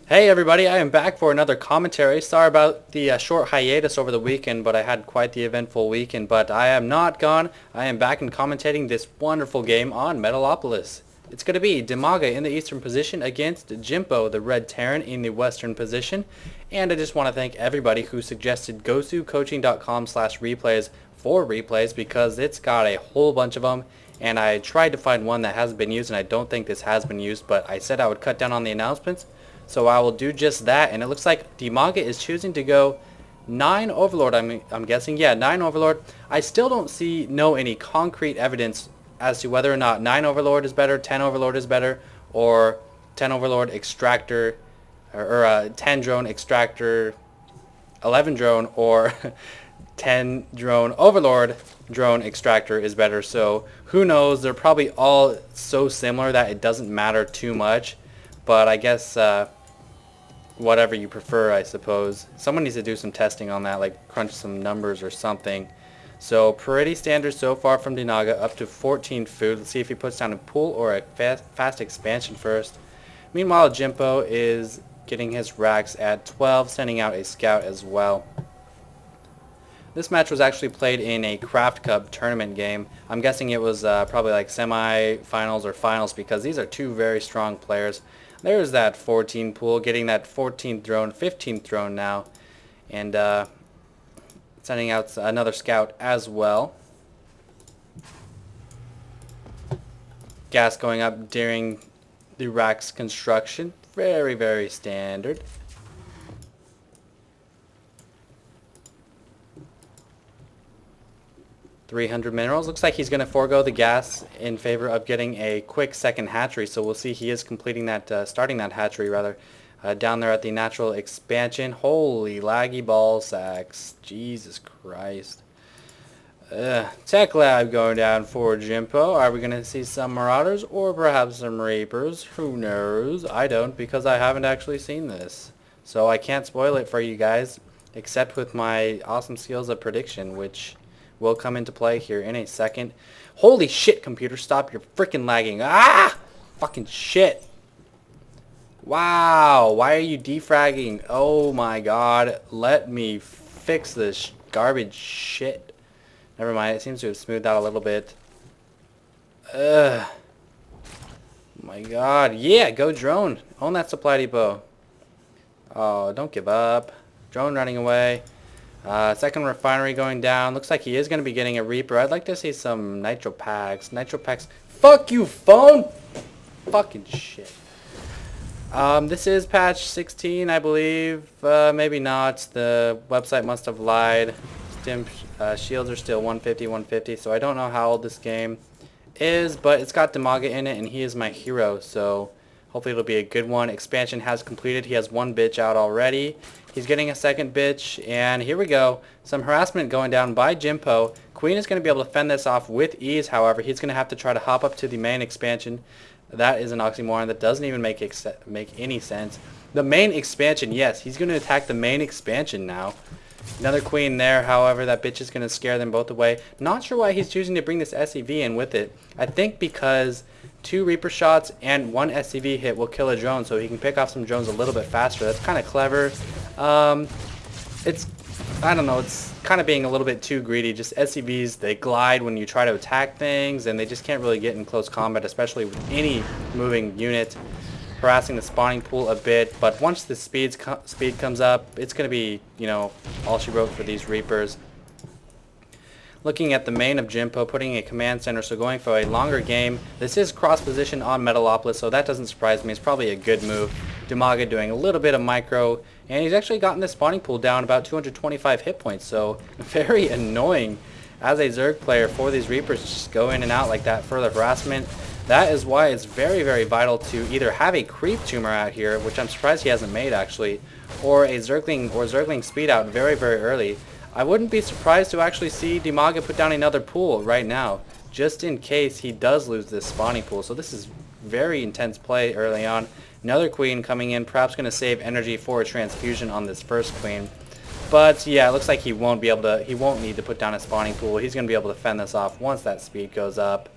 Hey everybody, I am back for another commentary. Sorry about the short hiatus over the weekend, but I had quite the eventful weekend. But I am not gone. I am back and commentating this wonderful game on Metalopolis. It's going to be Dimaga in the eastern position against Jimpo, the red Terran, in the western position. And I just want to thank everybody who suggested gosucoaching.com/replays for replays because it's got a whole bunch of them. And I tried to find one that hasn't been used, and I don't think this has been used, but I said I would cut down on the announcements. So I will do just that, and it looks like Dimaga is choosing to go 9 Overlord, I'm guessing. Yeah, 9 Overlord. I still don't know any concrete evidence as to whether or not 9 Overlord is better, 10 Overlord is better, or 10 Overlord Extractor, or 10 Drone Extractor, 11 Drone, or 10 Drone Overlord Drone Extractor is better. So who knows? They're probably all so similar that it doesn't matter too much. But I guess whatever you prefer, I suppose. Someone needs to do some testing on that, like crunch some numbers or something. So pretty standard so far from Dimaga, up to 14 food. Let's see if he puts down a pool or a fast expansion first. Meanwhile, Jimpo is getting his racks at 12, sending out a scout as well. This match was actually played in a Craft Cup tournament game. I'm guessing it was probably like semi-finals or finals because these are two very strong players. There's that 14 pool, getting that 14th drone, 15th drone now, and sending out another scout as well. Gas going up during the rack's construction. Very, very standard. $300 minerals. Looks like he's going to forego the gas in favor of getting a quick second hatchery. So we'll see he is completing that, starting that hatchery rather, down there at the natural expansion. Holy laggy ball sacks. Jesus Christ. Tech lab going down for Jimpo. Are we going to see some marauders or perhaps some reapers? Who knows? I don't because I haven't actually seen this. So I can't spoil it for you guys except with my awesome skills of prediction, which will come into play here in a second. Holy shit, computer, stop your freaking lagging. Ah! Fucking shit. Wow, why are you defragging? Oh my god, let me fix this garbage shit. Never mind, it seems to have smoothed out a little bit. Ugh. My god, yeah, go drone. Own that supply depot. Oh, don't give up. Drone running away. Second refinery going down. Looks like he is going to be getting a Reaper. I'd like to see some Nitro Packs. Nitro Packs. Fuck you, phone! Fucking shit. This is patch 16, I believe. Maybe not. The website must have lied. Stim shields are still 150, 150. So I don't know how old this game is, but it's got Dimaga in it, and he is my hero. So hopefully it'll be a good one. Expansion has completed. He has one bitch out already. He's getting a second bitch, and here we go. Some harassment going down by Jimpo. Queen is going to be able to fend this off with ease, however. He's going to have to try to hop up to the main expansion. That is an oxymoron. That doesn't even make any sense. The main expansion, yes, he's going to attack the main expansion now. Another queen there, however, that bitch is going to scare them both away. Not sure why he's choosing to bring this SCV in with it. I think because 2 Reaper shots and 1 SCV hit will kill a drone, so he can pick off some drones a little bit faster. That's kind of clever. I don't know, it's kind of being a little bit too greedy. Just SCVs, they glide when you try to attack things, and they just can't really get in close combat, especially with any moving unit. Harassing the spawning pool a bit, but once the speed comes up, it's going to be, you know, all she wrote for these Reapers. Looking at the main of Jimpo, putting a command center, so going for a longer game. This is cross position on Metalopolis, so that doesn't surprise me. It's probably a good move. Dimaga doing a little bit of micro, and he's actually gotten the spawning pool down about 225 hit points, so very annoying as a Zerg player for these Reapers to just go in and out like that for the harassment. That is why it's very, very vital to either have a creep tumor out here, which I'm surprised he hasn't made actually, or a Zergling speed out very, very early. I wouldn't be surprised to actually see Dimaga put down another pool right now, just in case he does lose this spawning pool. So this is very intense play early on. Another queen coming in, perhaps going to save energy for a transfusion on this first queen. But yeah, it looks like he won't need to put down a spawning pool. He's going to be able to fend this off once that speed goes up.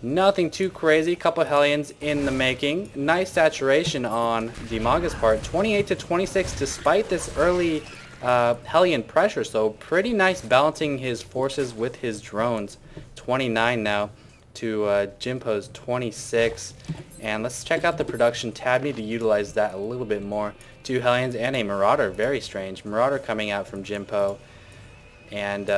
Nothing too crazy. Couple Hellions in the making. Nice saturation on Dimaga's part. 28 to 26 despite this early Hellion pressure. So pretty nice balancing his forces with his drones. 29 now to Jimpo's 26. And let's check out the production tab. Need to utilize that a little bit more. 2 Hellions and a Marauder. Very strange. Marauder coming out from Jimpo. And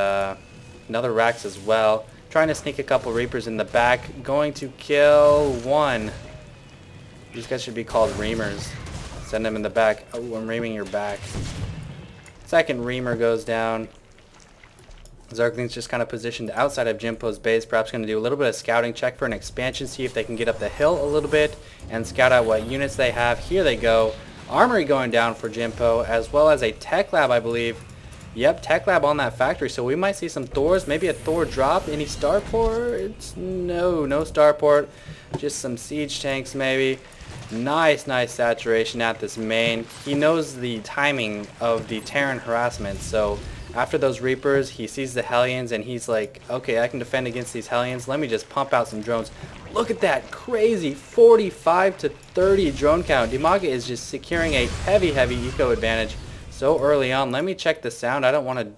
another Rax as well. Trying to sneak a couple Reapers in the back. Going to kill one. These guys should be called Reamers. Send them in the back. Oh, I'm reaming your back. Second Reamer goes down. Zergling's just kind of positioned outside of Jimpo's base. Perhaps going to do a little bit of scouting. Check for an expansion. See if they can get up the hill a little bit. And scout out what units they have. Here they go. Armory going down for Jimpo. As well as a Tech Lab, I believe. Yep, Tech Lab on that factory, so we might see some Thors, maybe a Thor drop. Any starports? No starport. Just some siege tanks maybe. Nice saturation at this main. He knows the timing of the Terran harassment, so after those Reapers, he sees the Hellions and he's like, okay, I can defend against these Hellions. Let me just pump out some drones. Look at that crazy 45 to 30 drone count. Dimaga is just securing a heavy eco advantage so early on. Let me check the sound. I don't want to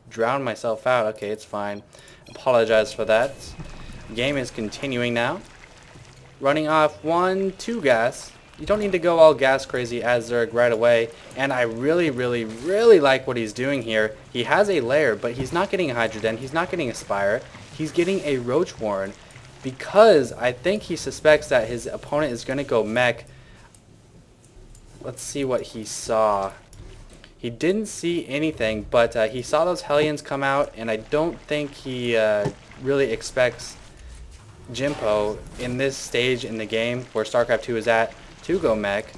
drown myself out. Okay, it's fine. Apologize for that. Game is continuing now. Running off 1-2 gas. You don't need to go all gas crazy as Zerg right away. And I really like what he's doing here. He has a lair, but he's not getting a Hydroden. He's not getting a Spire. He's getting a Roach Warren because I think he suspects that his opponent is going to go mech. Let's see what he saw. He didn't see anything, but he saw those Hellions come out, and I don't think he really expects Jimpo in this stage in the game where StarCraft 2 is at to go mech,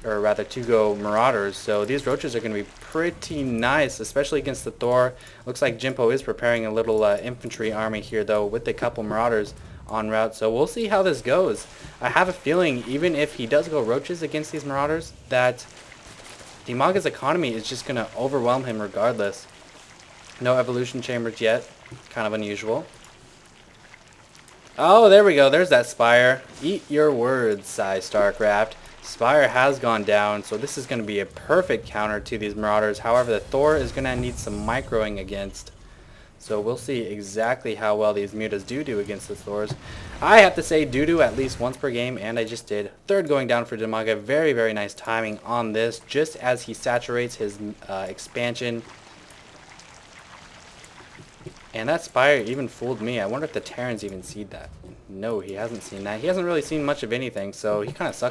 or rather to go Marauders. So these Roaches are going to be pretty nice, especially against the Thor. Looks like Jimpo is preparing a little infantry army here though with a couple Marauders en route. So we'll see how this goes. I have a feeling even if he does go Roaches against these Marauders, that Dimaga's economy is just going to overwhelm him regardless. No evolution chambers yet. Kind of unusual. Oh, there we go. There's that Spire. Eat your words, PsyStarcraft. Spire has gone down, so this is going to be a perfect counter to these Marauders. However, the Thor is going to need some microing against. So we'll see exactly how well these mutas do against the Thors. I have to say do at least once per game, and I just did. Third going down for Dimaga. Very nice timing on this, just as he saturates his expansion. And that Spire even fooled me. I wonder if the Terrans even see that. No, he hasn't seen that. He hasn't really seen much of anything, so he kind of sucks.